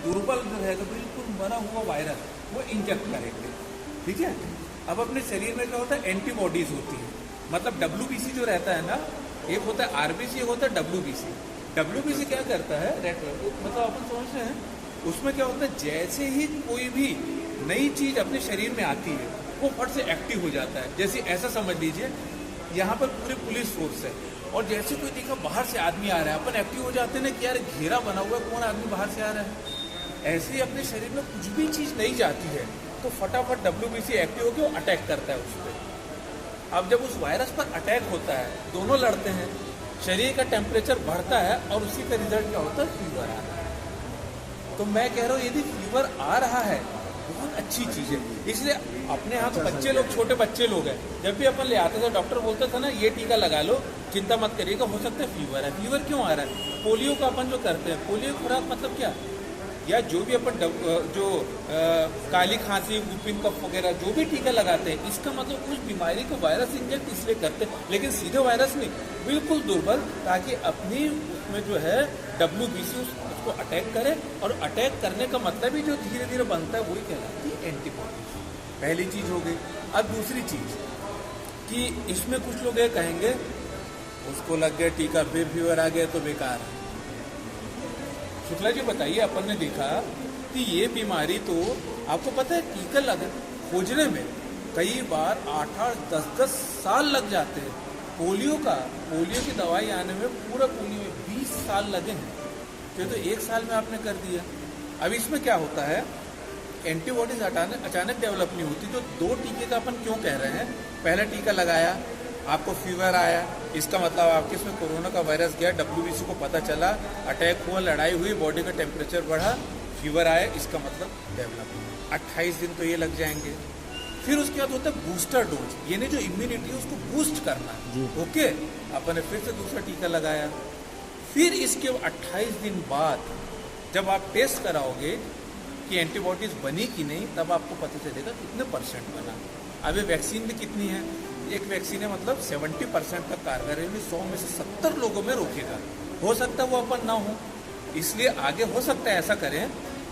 दुर्बल जो है तो बिल्कुल मरा हुआ वायरस वो इंजेक्ट करेंगे। ठीक है। अब अपने शरीर में क्या होता है, एंटीबॉडीज होती है। मतलब डब्ल्यूबीसी जो रहता है ना, एक होता है आरबीसी, एक होता है डब्ल्यूबीसी। डब्ल्यूबीसी क्या करता है, मतलब अपन समझ रहे हैं, उसमें क्या होता है, जैसे ही कोई भी नई चीज अपने शरीर में आती है वो फट से एक्टिव हो जाता है। जैसे ऐसा समझ लीजिए, यहाँ पर पूरी पुलिस फोर्स है और जैसे कोई देखा बाहर से आदमी आ रहा है, अपन एक्टिव हो जाते हैं ना कि यार घेरा बना हुआ है, कौन आदमी बाहर से आ रहा है। ऐसे ही अपने शरीर में कुछ भी चीज नहीं जाती है तो फटाफट डब्ल्यूबीसी एक्टिव होकर वो अटैक करता है उस पर। अब जब उस वायरस पर अटैक होता है, दोनों लड़ते हैं, शरीर का टेम्परेचर बढ़ता है और उसी का रिजल्ट क्या होता है, फीवर आ रहा है। तो मैं कह रहा हूँ यदि फीवर आ रहा है बहुत अच्छी चीज है। इसलिए अपने यहाँ तो बच्चे लोग, छोटे बच्चे लोग हैं, जब भी अपन ले आते थे डॉक्टर बोलता था ना ये टीका लगा लो, चिंता मत करिएगा, हो सकता है फीवर है। फीवर क्यों आ रहा है, पोलियो का अपन जो करते हैं, पोलियो खुराक मतलब क्या, या जो भी अपन जो काली खांसी, वुपिन कफ वगैरह जो भी टीका लगाते हैं, इसका मतलब उस बीमारी को वायरस इंजेक्ट इसलिए करते हैं, लेकिन सीधे वायरस नहीं, बिल्कुल दुर्बल, ताकि अपनी उसमें जो है डब्ल्यूबीसी उसको अटैक करे। और अटैक करने का मतलब ही जो धीरे धीरे बनता है वही कहलाती है एंटीबॉडी। पहली चीज हो गई। अब दूसरी चीज कि इसमें कुछ लोग ये कहेंगे उसको लग गया टीका, फिर फीवर आ गया तो बेकार है। शुक्ला जी बताइए, अपन ने देखा कि ये बीमारी तो आपको पता है टीका लग खोजने में कई बार 8-8, 10-10 साल लग जाते हैं। पोलियो की दवाई आने में पूरा पोलियो में 20 साल लगे हैं, तो 1 साल में आपने कर दिया। अब इसमें क्या होता है, एंटीबॉडीज अचानक डेवलप नहीं होती। तो 2 टीके का अपन क्यों कह रहे हैं, पहला टीका लगाया, आपको फीवर आया, इसका मतलब आपके इसमें कोरोना का वायरस गया, डब्ल्यूबीसी को पता चला, अटैक हुआ, लड़ाई हुई, बॉडी का टेम्परेचर बढ़ा, फीवर आया, इसका मतलब डेवलप। 28 दिन तो ये लग जाएंगे। फिर उसके बाद होता है बूस्टर डोज, यानी जो इम्यूनिटी है उसको बूस्ट करना। ओके, अपन ने फिर से दूसरा टीका लगाया। फिर इसके 28 दिन बाद जब आप टेस्ट कराओगे कि एंटीबॉडीज बनी कि नहीं, तब आपको पता चलेगा कितने परसेंट बना। अब ये वैक्सीन भी कितनी है, एक वैक्सीन है मतलब 70% तक कारगर है, 100 में से 70 लोगों में रोकेगा। हो सकता है वो अपन ना हो, इसलिए आगे हो सकता है ऐसा करें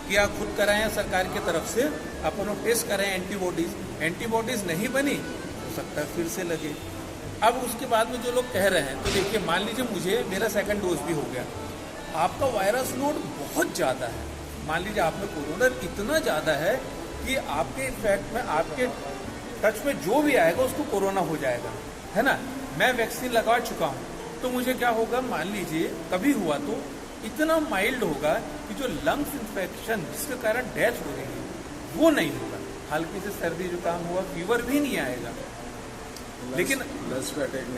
कि आप खुद कराएं, सरकार की तरफ से अपन टेस्ट कराएं एंटीबॉडीज नहीं बनी, हो सकता है फिर से लगे। अब उसके बाद में जो लोग कह रहे हैं, तो देखिए मान लीजिए मुझे मेरा 2nd डोज भी हो गया, आपका वायरस लोड बहुत ज़्यादा है, मान लीजिए आप में कोरोना इतना ज़्यादा है कि आपके इफेक्ट में, आपके टच में जो भी आएगा उसको कोरोना हो जाएगा, है ना। मैं वैक्सीन लगा चुका हूँ, तो मुझे क्या होगा, मान लीजिए कभी हुआ तो इतना माइल्ड होगा कि जो लंग्स इन्फेक्शन जिसके कारण डेथ हो रही है वो नहीं होगा। हल्की से सर्दी जुकाम हुआ, फीवर भी नहीं आएगा, लेकिन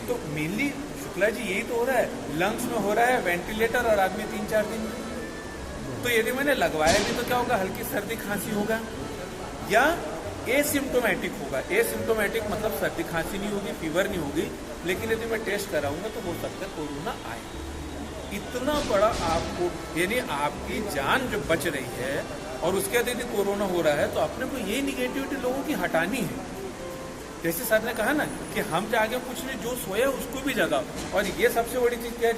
तो मेनली शुक्ला जी यही तो हो रहा है, लंग्स में हो रहा है, वेंटिलेटर और आदमी 3-4 दिन में। तो यदि मैंने लगवाया भी तो क्या होगा, हल्की सर्दी खांसी होगा या एसिम्टोमेटिक होगा। एसिम्टोमेटिक मतलब सर्दी खांसी नहीं होगी, फीवर नहीं होगी, लेकिन यदि मैं टेस्ट कराऊंगा तो हो सकता है कोरोना आए। इतना बड़ा आपको, यानी आपकी जान जो बच रही है और उसके बाद यदि कोरोना हो रहा है तो अपने को ये निगेटिविटी लोगों की हटानी है। जैसे सर ने कहा ना कि हम जागे कुछ नहीं, जो सोया उसको भी जगाओ। और ये सबसे बड़ी चीज क्या है,